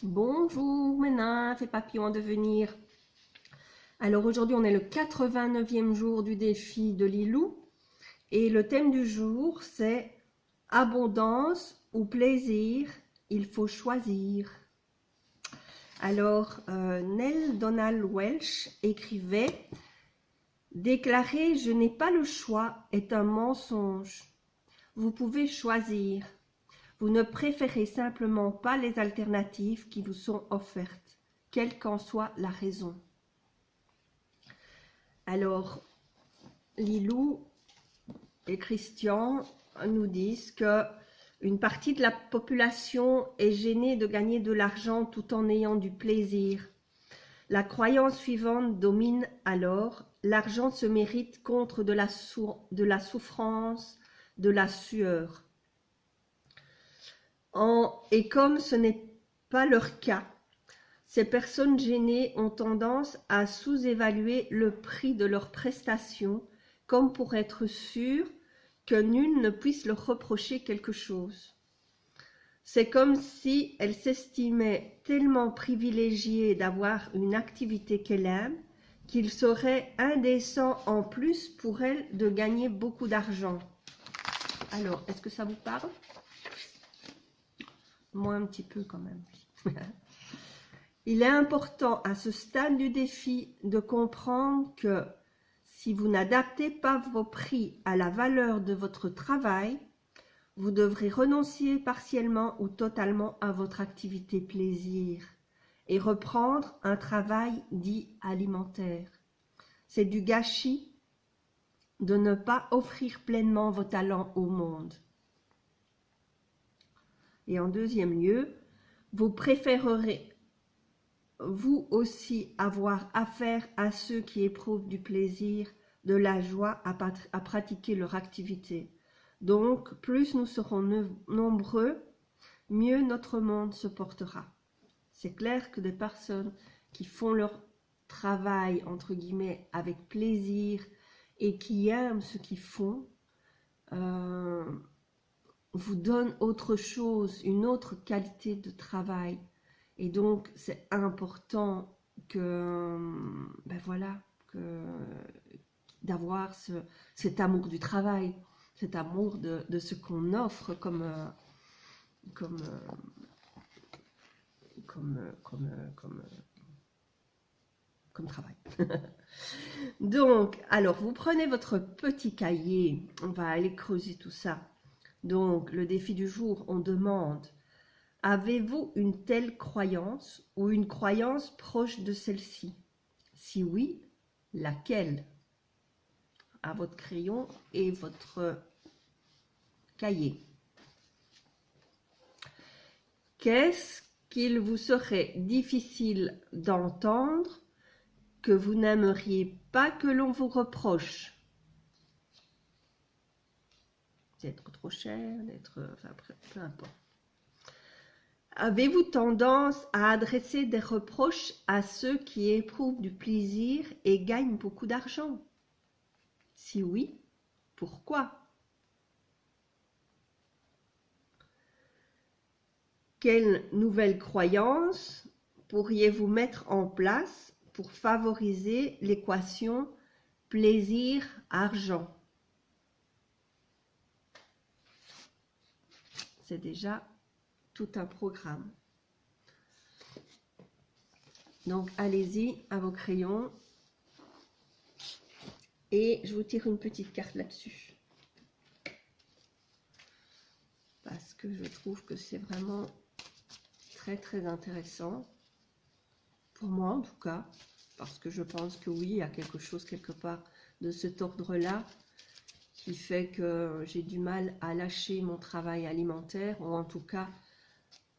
Bonjour mes nymphes et papillons en devenir. Alors aujourd'hui on est le 89e jour du défi de Lilou et le thème du jour c'est abondance ou plaisir, il faut choisir. Alors Neale Donald Walsch écrivait « Déclarer je n'ai pas le choix est un mensonge. Vous pouvez choisir. Vous ne préférez simplement pas les alternatives qui vous sont offertes, quelle qu'en soit la raison. » Alors, Lilou et Christian nous disent que une partie de la population est gênée de gagner de l'argent tout en ayant du plaisir. La croyance suivante domine alors: l'argent se mérite contre de la souffrance, de la sueur. Et comme ce n'est pas leur cas, ces personnes gênées ont tendance à sous-évaluer le prix de leurs prestations, comme pour être sûres que nul ne puisse leur reprocher quelque chose. C'est comme si elles s'estimaient tellement privilégiées d'avoir une activité qu'elles aiment, qu'il serait indécent en plus pour elles de gagner beaucoup d'argent. Alors, est-ce que ça vous parle ? Moi, un petit peu quand même. Il est important à ce stade du défi de comprendre que si vous n'adaptez pas vos prix à la valeur de votre travail, vous devrez renoncer partiellement ou totalement à votre activité plaisir et reprendre un travail dit alimentaire. C'est du gâchis de ne pas offrir pleinement vos talents au monde. Et en deuxième lieu, vous préférerez vous aussi avoir affaire à ceux qui éprouvent du plaisir, de la joie à pratiquer leur activité. Donc, plus nous serons nombreux, mieux notre monde se portera. C'est clair que des personnes qui font leur travail, entre guillemets, avec plaisir et qui aiment ce qu'ils font, vous donnent autre chose, une autre qualité de travail. Et donc, c'est important que, d'avoir cet amour du travail, cet amour de ce qu'on offre comme travail. Donc, alors, vous prenez votre petit cahier, on va aller creuser tout ça. Donc, le défi du jour, on demande: avez-vous une telle croyance ou une croyance proche de celle-ci? Si oui, laquelle? À votre crayon et votre cahier. Qu'est-ce qu'il vous serait difficile d'entendre que vous n'aimeriez pas que l'on vous reproche? D'être trop cher, peu importe. Avez-vous tendance à adresser des reproches à ceux qui éprouvent du plaisir et gagnent beaucoup d'argent? Si oui, pourquoi? Quelle nouvelle croyance pourriez-vous mettre en place pour favoriser l'équation plaisir-argent? C'est déjà tout un programme. Donc, allez-y à vos crayons et je vous tire une petite carte là-dessus. Parce que je trouve que c'est vraiment très très intéressant. Pour moi en tout cas. Parce que je pense que oui, il y a quelque chose quelque part de cet ordre-là qui fait que j'ai du mal à lâcher mon travail alimentaire, ou en tout cas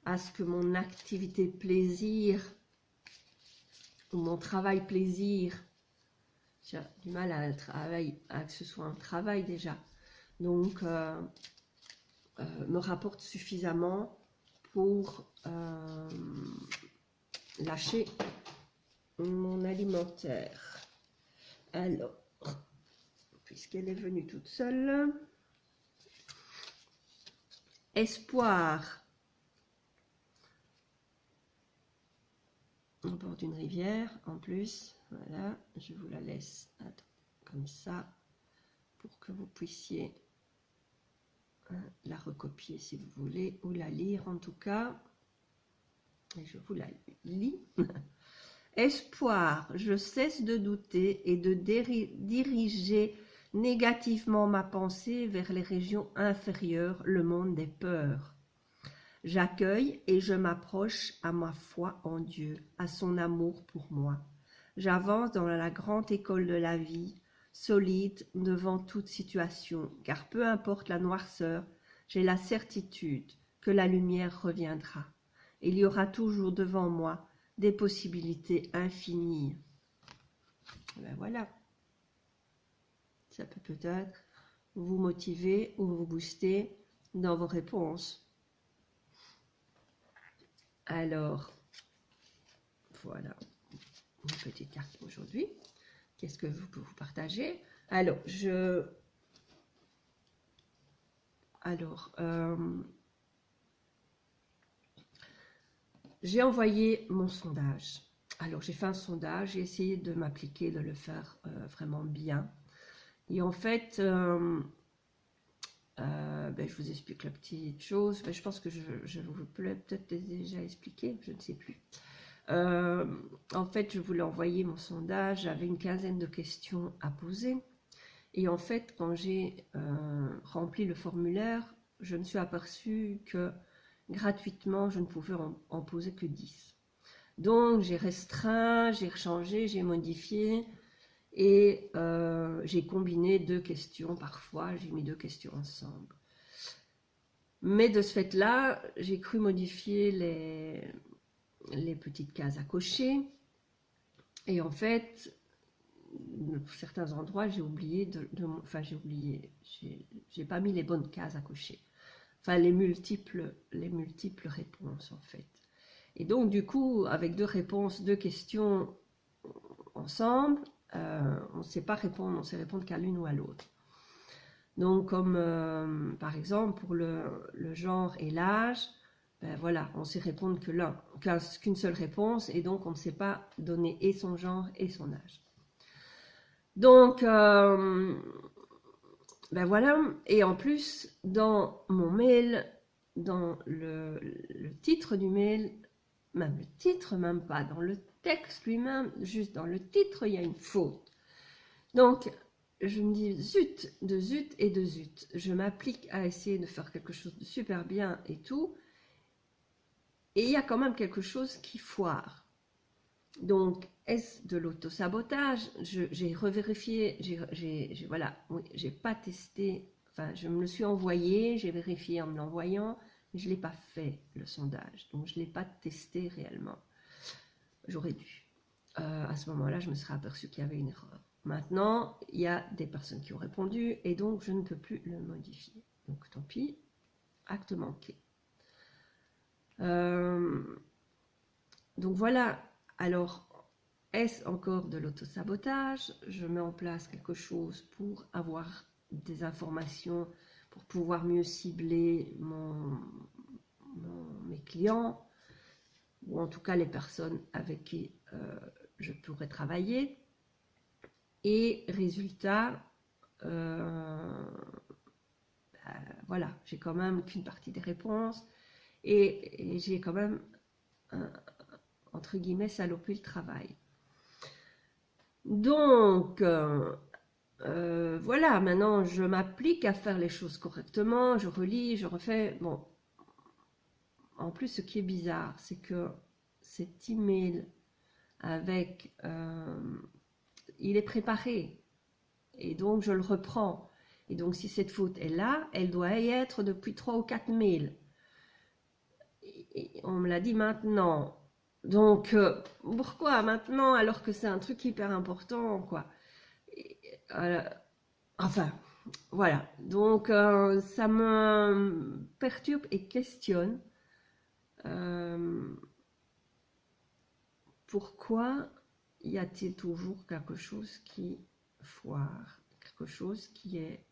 à ce que mon activité plaisir ou mon travail plaisir, j'ai du mal à que ce soit un travail déjà, donc me rapporte suffisamment pour lâcher mon alimentaire. Alors, puisqu'elle est venue toute seule, espoir, au bord d'une rivière en plus. Voilà, je vous la laisse comme ça pour que vous puissiez la recopier si vous voulez, ou la lire en tout cas. Et je vous la lis. Espoir, je cesse de douter et de diriger négativement ma pensée vers les régions inférieures, le monde des peurs. J'accueille et je m'approche à ma foi en Dieu, à son amour pour moi. J'avance dans la grande école de la vie, solide devant toute situation, car peu importe la noirceur, j'ai la certitude que la lumière reviendra. Il y aura toujours devant moi des possibilités infinies. Ben voilà, ça peut peut-être vous motiver ou vous booster dans vos réponses. Alors, voilà, une petite carte aujourd'hui. Qu'est-ce que vous pouvez vous partager? Alors, j'ai envoyé mon sondage. Alors, j'ai fait un sondage, j'ai essayé de m'appliquer, de le faire vraiment bien. Et en fait, je vous explique la petite chose. Je pense que je vous l'ai peut-être déjà expliqué, je ne sais plus. En fait, je voulais envoyer mon sondage, j'avais une quinzaine de questions à poser. Et en fait, quand j'ai rempli le formulaire, je me suis aperçue que gratuitement, je ne pouvais en poser que 10. Donc, j'ai restreint, j'ai changé, j'ai modifié et j'ai combiné 2 questions parfois, j'ai mis 2 questions ensemble. Mais de ce fait-là, j'ai cru modifier les petites cases à cocher. Et en fait, pour certains endroits, j'ai oublié j'ai pas mis les bonnes cases à cocher. Enfin, les multiples réponses, en fait. Et donc, du coup, avec 2 réponses, 2 questions ensemble, on ne sait pas répondre, on sait répondre qu'à l'une ou à l'autre. Donc, comme par exemple, pour le genre et l'âge, ben voilà, on sait répondre qu'une seule réponse, et donc on ne sait pas donner et son genre et son âge. Donc, ben voilà, et en plus, dans mon mail, dans le titre du mail, même le titre, même pas dans le texte lui-même, juste dans le titre, il y a une faute. Donc, je me dis zut, de zut et de zut. Je m'applique à essayer de faire quelque chose de super bien et tout, et il y a quand même quelque chose qui foire. Donc, est-ce de l'auto-sabotage? J'ai revérifié, voilà, oui, j'ai pas testé, enfin, je me le suis envoyé, j'ai vérifié en me l'envoyant, mais je ne l'ai pas fait, le sondage, donc je ne l'ai pas testé réellement. J'aurais dû. À ce moment-là, je me serais aperçue qu'il y avait une erreur. Maintenant, il y a des personnes qui ont répondu, et donc je ne peux plus le modifier. Donc, tant pis, acte manqué. Donc voilà, alors, est-ce encore de l'autosabotage? Je mets en place quelque chose pour avoir des informations, pour pouvoir mieux cibler mes clients, ou en tout cas les personnes avec qui je pourrais travailler. Et résultat, voilà, j'ai quand même qu'une partie des réponses, et j'ai quand même, entre guillemets, salopé le travail. Donc, voilà, maintenant je m'applique à faire les choses correctement, je relis, je refais. Bon, en plus, ce qui est bizarre, c'est que cet email avec, il est préparé, et donc je le reprends. Et donc, si cette faute est là, elle doit y être depuis 3 ou 4 mails. Et on me l'a dit maintenant. Donc, pourquoi maintenant, alors que c'est un truc hyper important, quoi. Enfin, voilà. Donc, ça me perturbe et questionne. Pourquoi y a-t-il toujours quelque chose qui foire, quelque chose qui est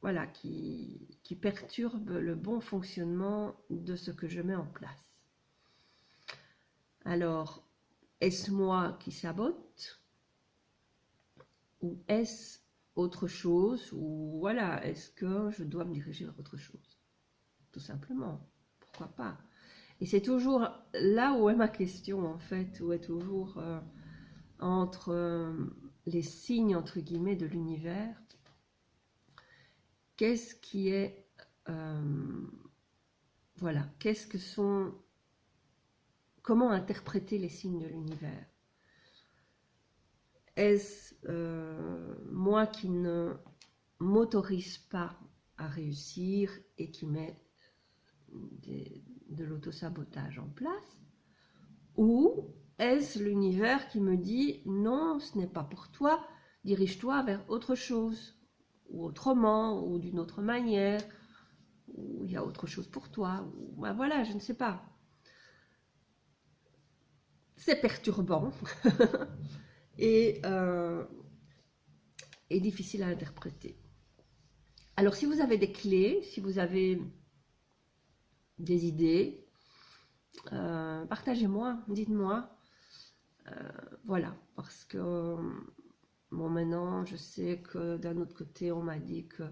voilà, qui perturbe le bon fonctionnement de ce que je mets en place. Alors, est-ce moi qui sabote? Ou est-ce autre chose? Ou voilà, est-ce que je dois me diriger vers autre chose? Tout simplement, pourquoi pas? Et c'est toujours là où est ma question, en fait, où est toujours entre les signes, entre guillemets, de l'univers. Qu'est-ce qui est... voilà, qu'est-ce que sont... Comment interpréter les signes de l'univers? Est-ce moi qui ne m'autorise pas à réussir et qui met de l'autosabotage en place? Ou est-ce l'univers qui me dit non, ce n'est pas pour toi, dirige-toi vers autre chose, ou autrement, ou d'une autre manière, ou il y a autre chose pour toi, ou ben voilà, je ne sais pas. C'est perturbant et difficile à interpréter. Alors si vous avez des clés, si vous avez des idées, partagez-moi, dites-moi. Voilà, parce que bon, maintenant je sais que d'un autre côté on m'a dit que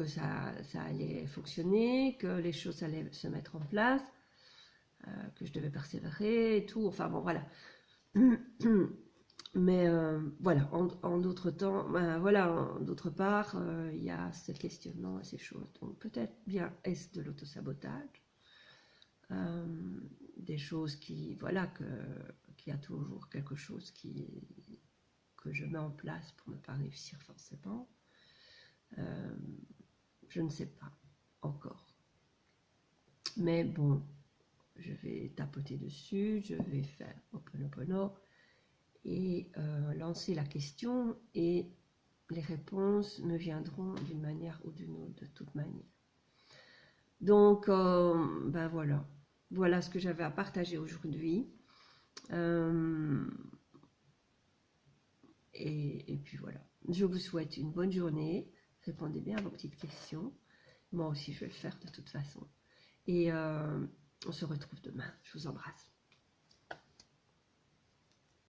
ça allait fonctionner, que les choses allaient se mettre en place, que je devais persévérer et tout, enfin bon voilà. Mais voilà, en d'autres temps, ben, voilà, d'autre part, il y a ce questionnement et ces choses. Donc peut-être bien est-ce de l'autosabotage, des choses qui, voilà, qu'il y a toujours quelque chose que je mets en place pour ne pas réussir forcément. Je ne sais pas encore. Mais bon, je vais tapoter dessus, je vais faire Ho'oponopono et lancer la question et les réponses me viendront d'une manière ou d'une autre, de toute manière. Donc, ben voilà. Voilà ce que j'avais à partager aujourd'hui. Et puis voilà. Je vous souhaite une bonne journée. Répondez bien à vos petites questions. Moi aussi, je vais le faire de toute façon. Et on se retrouve demain. Je vous embrasse.